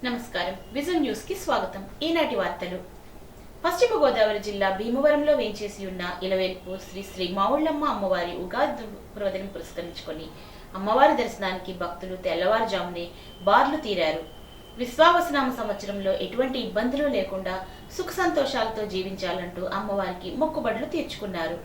నమస్కారం vision news కి స్వాగతం. ఈనాటి వార్తలు. పశ్చిమ గోదావరి జిల్లా భీమవరంలో వేంచేసి ఉన్న ఇలవేల్పు శ్రీ శ్రీ మావుళ్ళమ్మ అమ్మవారి ఉగాది పర్వదినం పురస్కరించుకొని అమ్మవారి దర్శనానికి భక్తులు తెల్లవారుజామునే బార్లు తీరారు. విశ్వావసనామ సంవత్సరంలో ఎటువంటి ఇబ్బందులు లేకుండా సుఖ సంతోషాలతో జీవించాలంటూ అమ్మవారికి మొక్కుబడులు తీర్చుకున్నారు.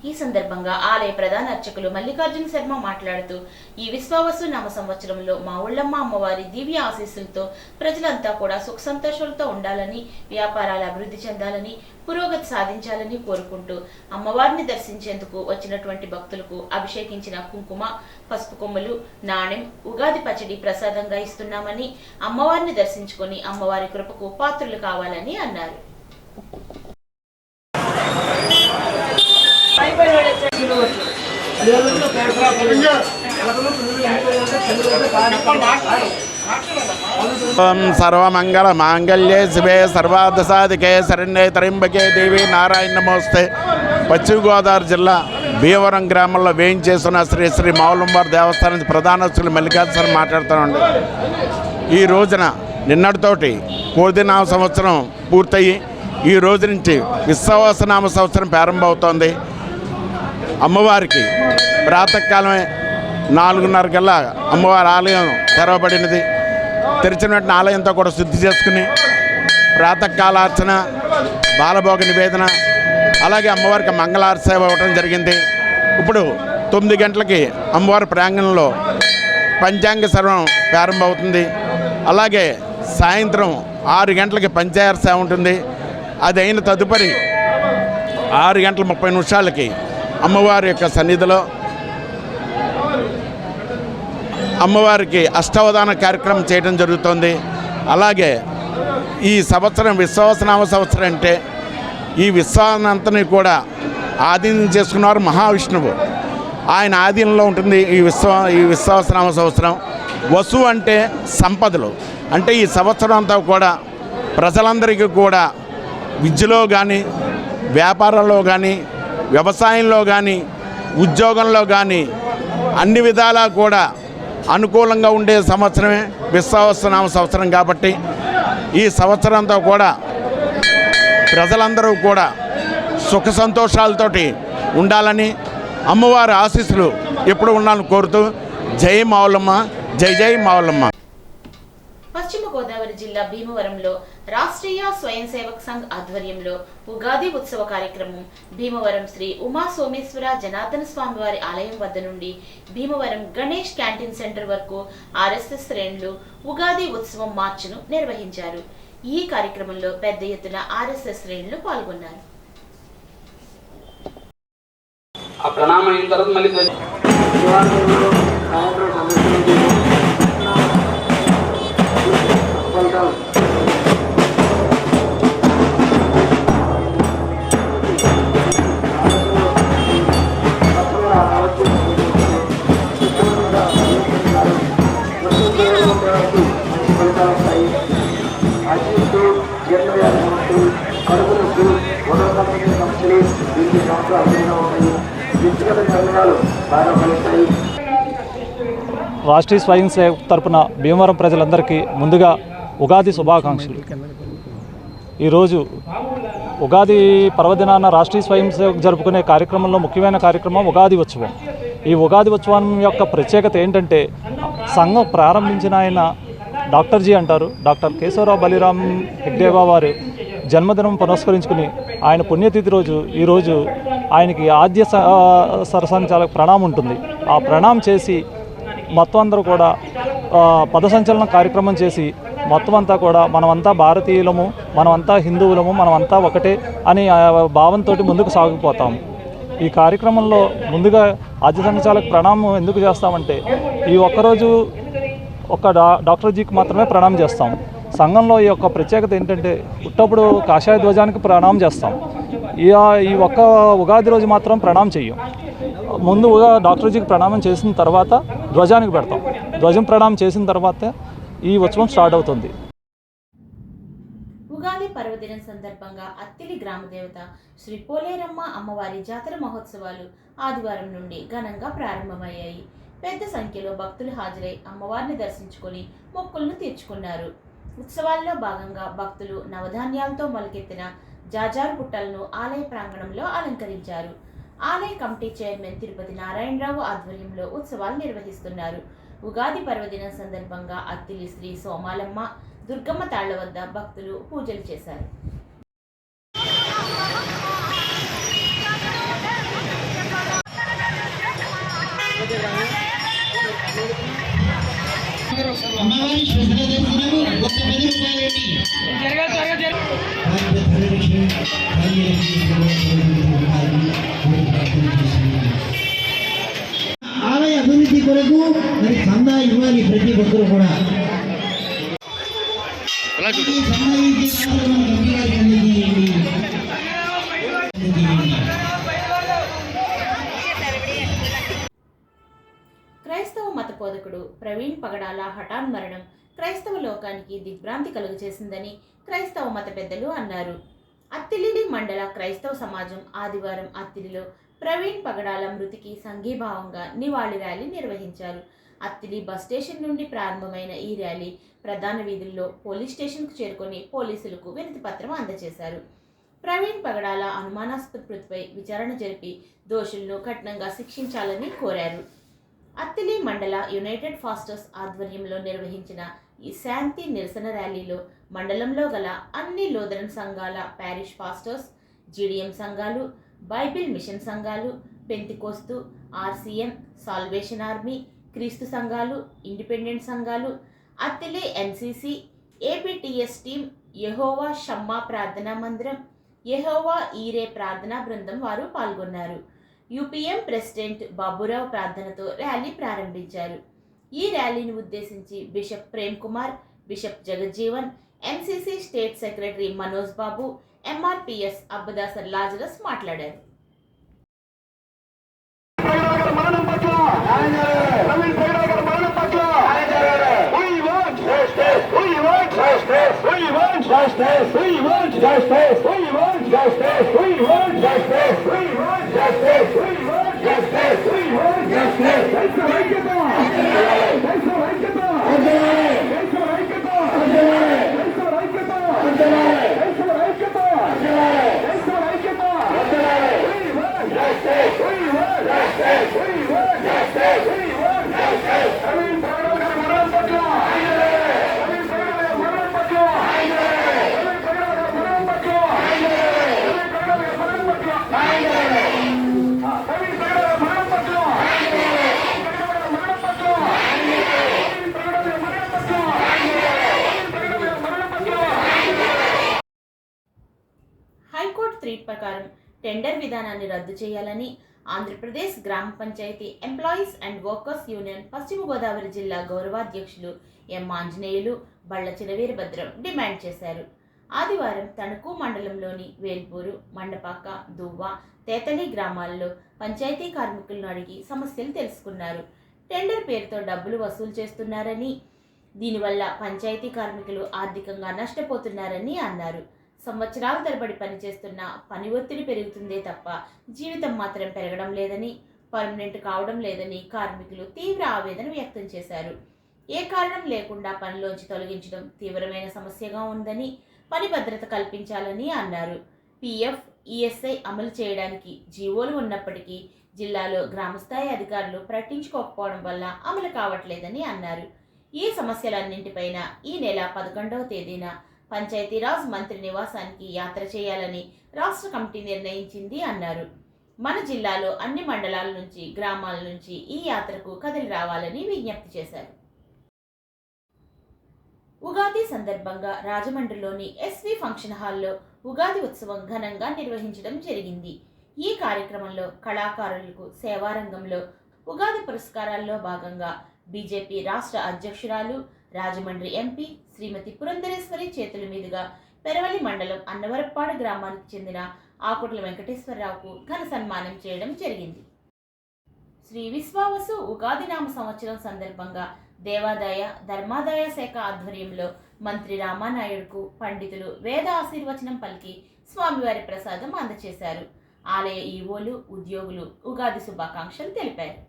ఈ సందర్భంగా ఆలయ ప్రధాన అర్చకులు మల్లికార్జున శర్మ మాట్లాడుతూ, ఈ విశ్వావసు నామ సంవత్సరంలో మా ఊళ్ళమ్మ అమ్మవారి దివ్య ఆశీస్సులతో ప్రజలంతా కూడా సుఖ సంతోషాలతో ఉండాలని, వ్యాపారాలు అభివృద్ధి చెందాలని, పురోగతి సాధించాలని కోరుకుంటూ అమ్మవారిని దర్శించేందుకు వచ్చినటువంటి భక్తులకు అభిషేకించిన కుంకుమ, పసుపు కొమ్ములు, నాణెం, ఉగాది పచ్చడి ప్రసాదంగా ఇస్తున్నామని, అమ్మవారిని దర్శించుకొని అమ్మవారి కృపకు పాత్రులు కావాలని అన్నారు. సర్వమంగళ మాంగళ్యే శివే సర్వార్థసాధికే శరణ్యే త్రయంబకే దేవి నారాయణ నమోస్తే. పశ్చిమ గోదావరి జిల్లా భీమవరం గ్రామంలో వేయించేస్తున్న శ్రీ శ్రీ మావుళ్ళమ్మ దేవస్థానం ప్రధాన అర్చకులు మల్లికార్జున మాట్లాడుతానండి. ఈ రోజున నిన్నటితోటి కోదినామ సంవత్సరం పూర్తయి ఈ రోజు నుంచి విశ్వావసనామ సంవత్సరం ప్రారంభమవుతోంది. అమ్మవారికి ప్రాతకాలమే 4:30 కల్లా అమ్మవారి ఆలయం తెరవబడినది. తెరిచిన వెంటనే ఆలయంతో కూడా శుద్ధి చేసుకుని ప్రాతకాలార్చన, బాలభోగ నివేదన, అలాగే అమ్మవారికి మంగళారతి సేవ ఇవ్వడం జరిగింది. ఇప్పుడు 9 గంటలకి అమ్మవారి ప్రాంగణంలో పంచాంగ శ్రవణం ప్రారంభమవుతుంది. అలాగే సాయంత్రం 6 గంటలకి పంచాయత సేవ ఉంటుంది. అది అయిన తదుపరి 6:30 అమ్మవారి యొక్క సన్నిధిలో అమ్మవారికి అష్టావధాన కార్యక్రమం చేయడం జరుగుతుంది. అలాగే ఈ సంవత్సరం విశ్వావసనామ సంవత్సరం అంటే ఈ విశ్వానంతని కూడా ఆధీనం చేసుకున్నారు మహావిష్ణువు. ఆయన ఆధీనంలో ఉంటుంది ఈ విశ్వావసనామ సంవత్సరం. వసు అంటే సంపదలు, అంటే ఈ సంవత్సరం అంతా కూడా ప్రజలందరికీ కూడా విద్యలో కానీ, వ్యాపారంలో కానీ, వ్యవసాయంలో కానీ, ఉద్యోగంలో కానీ అన్ని విధాలా కూడా అనుకూలంగా ఉండే సంవత్సరమే విశ్వావసనామ సంవత్సరం. కాబట్టి ఈ సంవత్సరం అంతా కూడా ప్రజలందరూ కూడా సుఖ సంతోషాలతోటి ఉండాలని, అమ్మవారి ఆశీస్సులు ఎప్పుడు ఉండాలని కోరుతూ జై మావుళ్ళమ్మ, జై జై మావుళ్ళమ్మ. పశ్చిమ గోదావరి జిల్లా భీమవరంలో రాష్ట్రీయ స్వయం సేవక్ సంఘ్ ఆధ్వర్యంలో ఉగాది ఉత్సవ కార్యక్రమం భీమవరం శ్రీ ఉమా సోమేశ్వర జనార్దన స్వామివారి ఆలయం వద్ద నుండి భీమవరం గణేష్ క్యాంటీన్ సెంటర్ వరకు ఆర్ఎస్ఎస్ శ్రేణులు ఉగాది ఉత్సవం మార్చును నిర్వహించారు. ఈ కార్యక్రమంలో పెద్ద ఎత్తున ఆర్ఎస్ఎస్ శ్రేణులు పాల్గొన్నారు. రాష్ట్రీయ స్వయం సేవక్ తరపున భీమవరం ప్రజలందరికీ ముందుగా ఉగాది శుభాకాంక్షలు. ఈరోజు ఉగాది పర్వదినాన రాష్ట్రీయ స్వయం సేవక్ జరుపుకునే కార్యక్రమంలో ముఖ్యమైన కార్యక్రమం ఉగాది ఉత్సవం. ఈ ఉగాది ఉత్సవం యొక్క ప్రత్యేకత ఏంటంటే, సంఘం ప్రారంభించిన ఆయన డాక్టర్ జీ అంటారు, డాక్టర్ కేశవరావు బలిరామ్ హెగ్డేవా వారు జన్మదినం పురస్కరించుకుని ఆయన పుణ్యతిథి రోజు ఈరోజు ఆయనకి ఆద్య సరసంచాలక ప్రణామం ఉంటుంది. ఆ ప్రణామం చేసి మొత్తం అందరూ కూడా పదసంచలన కార్యక్రమం చేసి మొత్తం అంతా కూడా మనమంతా భారతీయులము, మనమంతా హిందువులము, మనమంతా ఒకటే అని భావంతో ముందుకు సాగిపోతాము. ఈ కార్యక్రమంలో ముందుగా ఆద్య సంచాలక ప్రణామం ఎందుకు చేస్తామంటే, ఈ ఒక్కరోజు ఒక డాక్టర్ జీకి మాత్రమే ప్రణామం చేస్తాం. సంఘంలో ఈ యొక్క ప్రత్యేకత ఏంటంటే, పుట్టప్పుడు కాషాయ ధ్వజానికి ప్రణామం చేస్తాం. ఈ ఒక్క ఉగాది రోజు మాత్రం ప్రణామం చెయ్యం. ముందుగా డాక్టర్ జీకి ప్రణామం చేసిన తర్వాత ధ్వజానికి పెడతాం. ధ్వజం ప్రణామం చేసిన తర్వాత ఈ ఉత్సవం స్టార్ట్ అవుతుంది. ఉగాది పర్వదినం సందర్భంగా అత్తిలి గ్రామ దేవత శ్రీ పోలేరమ్మ అమ్మవారి జాతర మహోత్సవాలు ఆదివారం నుండి ఘనంగా ప్రారంభమయ్యాయి. పెద్ద సంఖ్యలో భక్తులు హాజరై అమ్మవారిని దర్శించుకొని మొక్కులను తీర్చుకున్నారు. ఉత్సవాల్లో భాగంగా భక్తులు నవధాన్యాలతో మొలకెత్తిన జాజారు పుట్టలను ఆలయ ప్రాంగణంలో అలంకరించారు. ఆలయ కమిటీ చైర్మన్ తిరుపతి నారాయణరావు ఆధ్వర్యంలో ఉత్సవాలు నిర్వహిస్తున్నారు. ఉగాది పర్వదినం సందర్భంగా అత్తిలి శ్రీ సోమాలమ్మ దుర్గమ్మ తాళ్ల వద్ద భక్తులు పూజలు చేశారు. ఆలయ అభివృద్ధి కొరకు మరి చందా ఇవ్వాలి ప్రతి ఒక్కరు కూడా. క్రైస్తవ మత బోధకుడు ప్రవీణ్ పగడాల హఠాన్ మరణం క్రైస్తవ లోకానికి దిగ్భ్రాంతి కలుగజేసిందని క్రైస్తవ మత పెద్దలు అన్నారు. అత్తిలి మండల క్రైస్తవ సమాజం ఆదివారం అత్తిలిలో ప్రవీణ్ పగడాల మృతికి సంఘీభావంగా నివాళి ర్యాలీ నిర్వహించారు. అత్తిలి బస్ స్టేషన్ నుండి ప్రారంభమైన ఈ ర్యాలీ ప్రధాన వీధుల్లో పోలీస్ స్టేషన్కు చేరుకొని పోలీసులకు వినతి పత్రం అందజేశారు. ప్రవీణ్ పగడాల అనుమానాస్పద మృతిపై విచారణ జరిపి దోషులను కఠినంగా శిక్షించాలని కోరారు. అత్తిలి మండల యునైటెడ్ ఫాస్టర్స్ ఆధ్వర్యంలో నిర్వహించిన ఈ శాంతి నిరసన ర్యాలీలో మండలంలో గల అన్ని లూథరన్ సంఘాల ప్యారిష్ ఫాస్టర్స్, జీడిఎం సంఘాలు, బైబిల్ మిషన్ సంఘాలు, పెంతికోస్తు, ఆర్సీఎం, సాల్వేషన్ ఆర్మీ, క్రీస్తు సంఘాలు, ఇండిపెండెంట్ సంఘాలు, అత్తిలి ఎన్సీసీ, ఏపీటీఎస్ టీం, యెహోవా షమ్మా ప్రార్థనా మందిరం, యెహోవా ఈరే ప్రార్థనా బృందం వారు పాల్గొన్నారు. యూపీఎం ప్రెసిడెంట్ బాబురావు ప్రార్థనతో ర్యాలీ ప్రారంభించారు. ఈ ర్యాలీని ఉద్దేశించి bishop Prem Kumar, bishop Jagjivan, MCC state secretary Manoj బాబు, ఎంఆర్పీఎస్ అబ్బదాసర్ లాజరస్ మాట్లాడారు. హైకోర్టు తీర్పు ప్రకారం టెండర్ విధానాన్ని రద్దు చేయాలని ఆంధ్రప్రదేశ్ గ్రామ panchayat employees and workers union పశ్చిమ గోదావరి జిల్లా గౌరవాధ్యక్షులు ఎం ఆంజనేయులు, బళ్ళ చినవీరభద్రం డిమాండ్ చేశారు. ఆదివారం తణుకు మండలంలోని వేల్పూరు, మండపాక, దువ్వ, తేతలి గ్రామాల్లో పంచాయతీ కార్మికులను అడిగి సమస్యలు తెలుసుకున్నారు. టెండర్ పేరుతో డబ్బులు వసూలు చేస్తున్నారని, దీనివల్ల పంచాయతీ కార్మికులు ఆర్థికంగా నష్టపోతున్నారని అన్నారు. సంవత్సరాల తరబడి పనిచేస్తున్న పని ఒత్తిడి పెరుగుతుందే తప్ప జీవితం మాత్రం పెరగడం లేదని, పర్మనెంట్ కావడం లేదని కార్మికులు తీవ్ర ఆవేదన వ్యక్తం చేశారు. ఏ కారణం లేకుండా పనిలోంచి తొలగించడం తీవ్రమైన సమస్యగా ఉందని, పని భద్రత కల్పించాలని అన్నారు. పీఎఫ్, ఈఎస్ఐ అమలు చేయడానికి జీవోలు ఉన్నప్పటికీ జిల్లాలో గ్రామస్థాయి అధికారులు పట్టించుకోకపోవడం వల్ల అమలు కావట్లేదని అన్నారు. ఈ సమస్యలన్నింటిపైన ఈ నెల 11వ తేదీన పంచాయతీరాజ్ మంత్రి నివాసానికి యాత్ర చేయాలని రాష్ట్ర కమిటీ నిర్ణయించింది అన్నారు. మన జిల్లాలో అన్ని మండలాల నుంచి, గ్రామాల నుంచి ఈ యాత్రకు కదిలి రావాలని విజ్ఞప్తి చేశారు. ఉగాది సందర్భంగా రాజమండ్రిలోని ఎస్వి ఫంక్షన్ హాల్లో ఉగాది ఉత్సవం ఘనంగా నిర్వహించడం జరిగింది. ఈ కార్యక్రమంలో కళాకారులకు సేవారంగంలో ఉగాది పురస్కారాల్లో భాగంగా బీజేపీ రాష్ట్ర అధ్యక్షురాలు, రాజమండ్రి ఎంపీ శ్రీమతి పురంధరేశ్వరి చేతుల మీదుగా పెరవలి మండలం అన్నవరప్పాడు గ్రామానికి చెందిన ఆకుట్ల వెంకటేశ్వరరావుకు ఘన సన్మానం చేయడం జరిగింది. శ్రీ విశ్వావసు ఉగాది నామ సంవత్సరం సందర్భంగా దేవాదాయ ధర్మాదాయ శాఖ ఆధ్వర్యంలో మంత్రి రామానాయుడుకు పండితులు వేద ఆశీర్వచనం పలికి స్వామివారి ప్రసాదం అందజేశారు. ఆలయ ఈవోలు, ఉద్యోగులు ఉగాది శుభాకాంక్షలు తెలిపారు.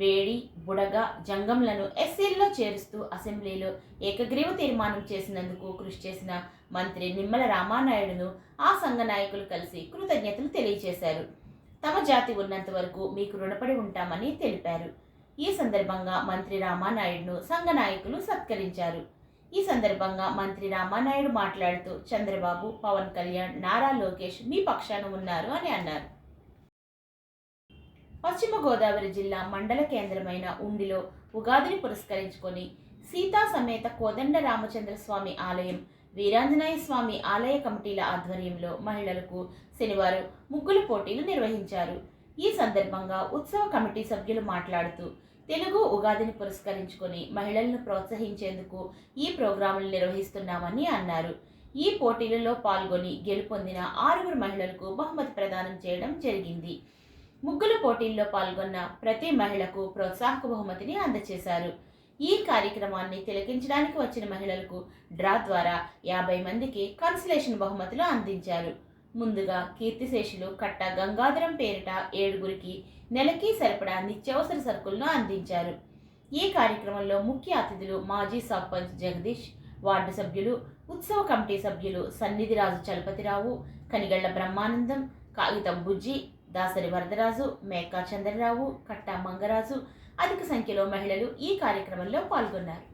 బేడి, బుడగ, జంగంలను ఎస్సీల్లో చేరుస్తూ అసెంబ్లీలో ఏకగ్రీవ తీర్మానం చేసినందుకు కృషి చేసిన మంత్రి నిమ్మల రామానాయుడును ఆ సంఘ నాయకులు కలిసి కృతజ్ఞతలు తెలియజేశారు. తమ జాతి ఉన్నంత వరకు మీకు రుణపడి ఉంటామని తెలిపారు. ఈ సందర్భంగా మంత్రి రామానాయుడును సంఘ నాయకులు సత్కరించారు. ఈ సందర్భంగా మంత్రి రామానాయుడు మాట్లాడుతూ చంద్రబాబు, పవన్ కళ్యాణ్, నారా లోకేష్ మీ పక్షాన ఉన్నారు అని అన్నారు. పశ్చిమ గోదావరి జిల్లా మండల కేంద్రమైన ఉండిలో ఉగాదిని పురస్కరించుకొని సీతా సమేత కోదండ రామచంద్ర స్వామి ఆలయం, వీరాంజనేయ స్వామి ఆలయ కమిటీల ఆధ్వర్యంలో మహిళలకు శనివారం ముగ్గుల పోటీలు నిర్వహించారు. ఈ సందర్భంగా ఉత్సవ కమిటీ సభ్యులు మాట్లాడుతూ తెలుగు ఉగాదిని పురస్కరించుకొని మహిళలను ప్రోత్సహించేందుకు ఈ ప్రోగ్రాములు నిర్వహిస్తున్నామని అన్నారు. ఈ పోటీలలో పాల్గొని గెలుపొందిన 6 మహిళలకు బహుమతి ప్రదానం చేయడం జరిగింది. ముగ్గుల పోటీల్లో పాల్గొన్న ప్రతి మహిళకు ప్రోత్సాహక బహుమతిని అందజేశారు. ఈ కార్యక్రమాన్ని తిలకించడానికి వచ్చిన మహిళలకు డ్రా ద్వారా 50 మందికి కన్సలేషన్ బహుమతులు అందించారు. ముందుగా కీర్తిశేషులు కట్ట గంగాధరం పేరిట 7 నెలకి సరిపడా నిత్యావసర సరుకులను అందించారు. ఈ కార్యక్రమంలో ముఖ్య అతిథులు మాజీ సర్పంచ్ జగదీష్, వార్డు సభ్యులు, ఉత్సవ కమిటీ సభ్యులు సన్నిధిరాజు చలపతిరావు, కనిగళ్ల బ్రహ్మానందం, కాగితం బుజ్జి, దాసరి వరదరాజు, మేకా చంద్రరావు, కట్టా మంగరాజు, అధిక సంఖ్యలో మహిళలు ఈ కార్యక్రమంలో పాల్గొన్నారు.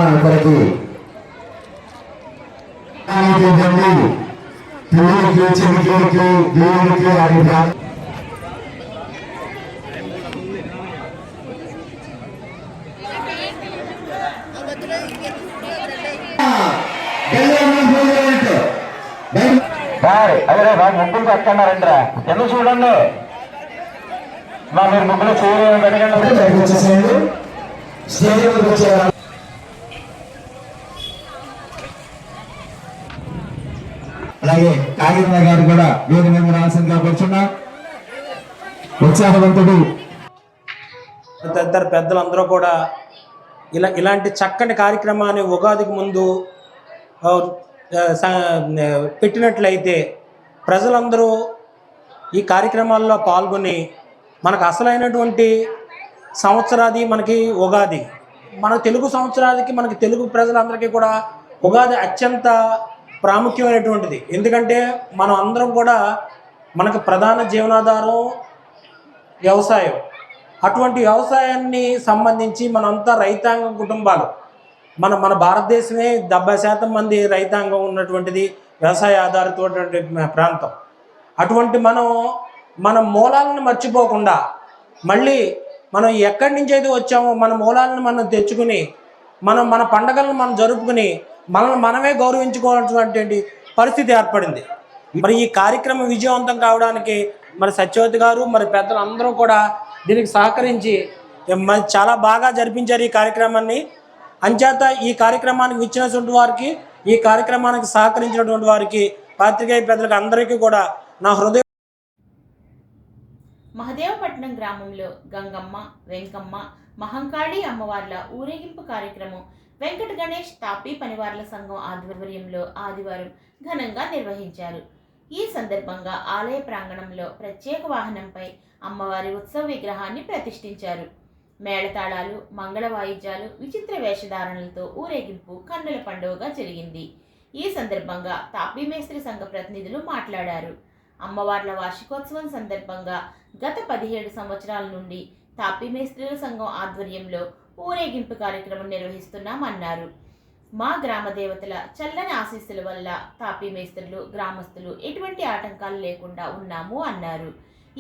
అందరికీ అదే ముగ్గులు కట్టుకున్నారంటరా ఎందుకు చూడండి మీరు ముగ్గులు చూడండి. అలాగే కాగిత గారు కూడా వేరు మీద రాసిందిగా కూర్చున్నా ఉత్సాహవంతుడు. తదితర పెద్దలందరూ కూడా ఇలాంటి చక్కని కార్యక్రమాన్ని ఉగాదికి ముందు పెట్టినట్లయితే ప్రజలందరూ ఈ కార్యక్రమాల్లో పాల్గొని మనకు అసలైనటువంటి సంవత్సరాది మనకి ఉగాది, మన తెలుగు సంవత్సరాదికి మనకి తెలుగు ప్రజలందరికీ కూడా ఉగాది అత్యంత ప్రాముఖ్యమైనటువంటిది. ఎందుకంటే మనం అందరం కూడా మనకు ప్రధాన జీవనాధారం వ్యవసాయం. అటువంటి వ్యవసాయాన్ని సంబంధించి మనంతా రైతాంగం కుటుంబాలు. మన భారతదేశమే 70% మంది రైతాంగం ఉన్నటువంటిది, వ్యవసాయ ఆధారితమైనటువంటి ప్రాంతం. అటువంటి మన మూలాలను మర్చిపోకుండా మళ్ళీ మనం ఎక్కడి నుంచి అయితే వచ్చామో మన మూలాలను మనం తెచ్చుకుని మన పండగలను మనం జరుపుకుని మనమే గౌరవించుకోవాల్సినటువంటి పరిస్థితి ఏర్పడింది. మరి ఈ కార్యక్రమం విజయవంతం కావడానికి మరి సత్యవతి గారు మరి పెద్దలు అందరూ కూడా దీనికి సహకరించి చాలా బాగా జరిపించారు ఈ కార్యక్రమాన్ని. అంచేత ఈ కార్యక్రమానికి విచ్చినటువంటి వారికి, ఈ కార్యక్రమానికి సహకరించినటువంటి వారికి, పాత్రికేయ పెద్దలకు అందరికీ కూడా నా హృదయ. మహదేవపట్నం గ్రామంలో గంగమ్మ, వెంకమ్మ, మహంకాళి అమ్మవార్ల ఊరేగింపు కార్యక్రమం వెంకట గణేష్ తాపీ పనివార్ల సంఘం ఆధ్వర్యంలో ఆదివారం ఘనంగా నిర్వహించారు. ఈ సందర్భంగా ఆలయ ప్రాంగణంలో ప్రత్యేక వాహనంపై అమ్మవారి ఉత్సవ విగ్రహాన్ని ప్రతిష్ఠించారు. మేళతాళాలు, మంగళ వాయిద్యాలు, విచిత్ర వేషధారణలతో ఊరేగింపు కన్నుల పండుగగా జరిగింది. ఈ సందర్భంగా తాపీ మేస్త్రి సంఘ ప్రతినిధులు మాట్లాడారు. అమ్మవార్ల వార్షికోత్సవం సందర్భంగా గత 17 సంవత్సరాల నుండి తాపీ మేస్త్రుల సంఘం ఆధ్వర్యంలో ఊరేగింపు కార్యక్రమం నిర్వహిస్తున్నామన్నారు. మా గ్రామ దేవతల చల్లని ఆశీస్సుల వల్ల తాపీ మేస్త్రులు, గ్రామస్తులు ఎటువంటి ఆటంకాలు లేకుండా ఉన్నాము అన్నారు.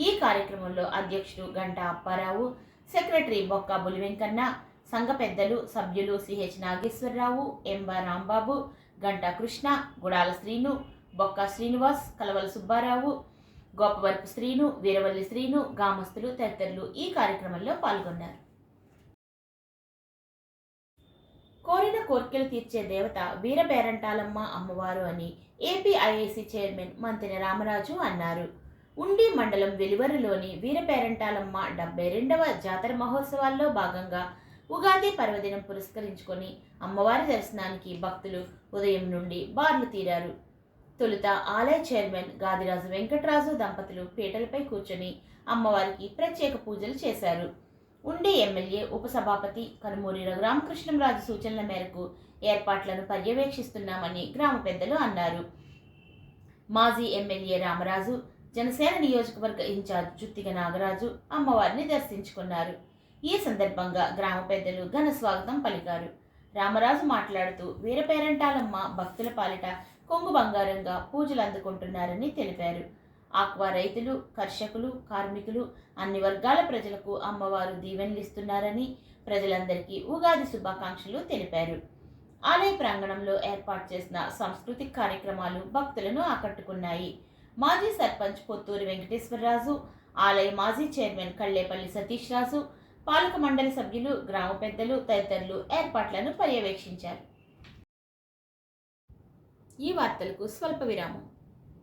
ఈ కార్యక్రమంలో అధ్యక్షుడు గంటా అప్పారావు, సెక్రటరీ బొక్క బులివెంకన్న, సంఘ పెద్దలు, సభ్యులు సిహెచ్ నాగేశ్వరరావు, ఎంబా రాంబాబు, గంటా కృష్ణ, గుడాల శ్రీను, బొక్క శ్రీనివాస్, కలవల సుబ్బారావు, గోపవరపు శ్రీను, వీరవల్లి శ్రీను, గ్రామస్తులు తదితరులు ఈ కార్యక్రమంలో పాల్గొన్నారు. కోరిన కోర్కెలు తీర్చే దేవత వీరబేరంటాలమ్మ అమ్మవారు అని ఏపీఐఏసీ చైర్మన్ మంతెన రామరాజు అన్నారు. ఉండి మండలం వెలువరులోని వీరపేరంటాలమ్మ 72వ జాతర మహోత్సవాల్లో భాగంగా ఉగాది పర్వదినం పురస్కరించుకొని అమ్మవారి దర్శనానికి భక్తులు ఉదయం నుండి బార్లు తీరారు. తొలుత ఆలయ చైర్మన్ గాదిరాజు వెంకటరాజు దంపతులు పీటలపై కూర్చొని అమ్మవారికి ప్రత్యేక పూజలు చేశారు. ఉండి ఎమ్మెల్యే ఉపసభాపతి కనుమూరి రఘురామకృష్ణంరాజు సూచనల మేరకు ఏర్పాట్లను పర్యవేక్షిస్తున్నామని గ్రామ పెద్దలు అన్నారు. మాజీ ఎమ్మెల్యే రామరాజు, జనసేన నియోజకవర్గ ఇన్ఛార్జ్ జుత్తిగ నాగరాజు అమ్మవారిని దర్శించుకున్నారు. ఈ సందర్భంగా గ్రామ పెద్దలు ఘన స్వాగతం పలికారు. రామరాజు మాట్లాడుతూ వీరపేరంటాలమ్మ భక్తుల పాలిట కొంగు బంగారంగా పూజలు అందుకుంటున్నారని తెలిపారు. ఆక్వా రైతులు, కర్షకులు, కార్మికులు అన్ని వర్గాల ప్రజలకు అమ్మవారు దీవెనలిస్తున్నారని ప్రజలందరికీ ఉగాది శుభాకాంక్షలు తెలిపారు. ఆలయ ప్రాంగణంలో ఏర్పాటు చేసిన సాంస్కృతిక కార్యక్రమాలు భక్తులను ఆకట్టుకున్నాయి. మాజీ సర్పంచ్ పొత్తూరి వెంకటేశ్వరరాజు, ఆలయ మాజీ చైర్మన్ కళ్లేపల్లి సతీష్ రాజు, పాలక మండలి సభ్యులు, గ్రామ పెద్దలు తదితరులు ఏర్పాట్లను పర్యవేక్షించారు. ఈ వార్తలకు స్వల్ప విరామం.